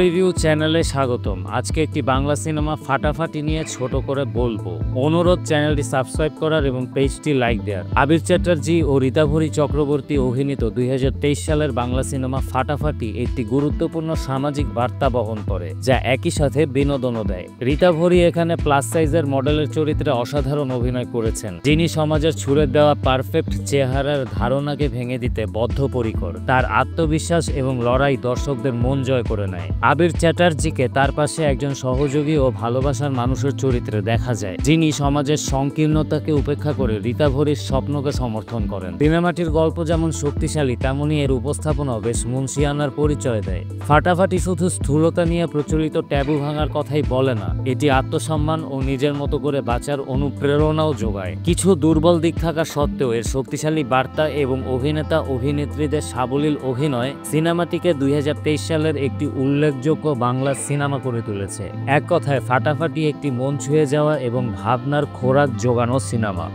Review চ্যানেলে স্বাগতম। আজকে একটি বাংলা সিনেমা ফাটাফাটি নিয়ে ছোট করে বলবো। অনুরোধ চ্যানেলটি সাবস্ক্রাইব করার এবং পেজটি লাইক দেওয়ার। আবির চ্যাটার্জি ও রীতাভরি চক্রবর্তী অভিনীত 2023 সালের বাংলা সিনেমা ফাটাফাটি একটি গুরুত্বপূর্ণ সামাজিক বার্তা বহন করে, যা একই সাথে বিনোদনও দেয়। রীতাভরি এখানে প্লাস সাইজের মডেলের চরিত্রে অসাধারণ অভিনয় করেছেন, যিনি সমাজের ছুঁড়ে দেওয়া পারফেক্ট চেহারার ধারণাকে ভেঙে দিতে বদ্ধপরিকর। তার আত্মবিশ্বাস এবং লড়াই দর্শকদের মন জয় করে নেয়। আবির চ্যাটার্জিকে তার পাশে একজন সহযোগী ও ভালোবাসার মানুষের চরিত্রে দেখা যায়, যিনি সমাজের সংকীর্ণতাকে উপেক্ষা করে রীতাভরির স্বপ্নকে সমর্থন করেন। সিনেমাটির গল্প যেমন শক্তিশালী, তেমনি এর উপস্থাপনাও বেশ মুন্সিয়ানার পরিচয় দেয়। ফাটাফাটি শুধু স্থূলতা নিয়ে প্রচলিত ট্যাবু ভাঙার কথাই বলে না, এটি আত্মসম্মান ও নিজের মতো করে বাঁচার অনুপ্রেরণাও যোগায়। কিছু দুর্বল দিক থাকা সত্ত্বেও এর শক্তিশালী বার্তা এবং অভিনেতা অভিনেত্রীদের সাবলীল অভিনয় সিনেমাটিকে 2023 সালের একটি উল্লেখযোগ্য বাংলা সিনেমা করে তুলেছে। এক কথায় ফাটাফাটি একটি মন ছুঁয়ে যাওয়া এবং ভাবনার খোরাক জোগানো সিনেমা।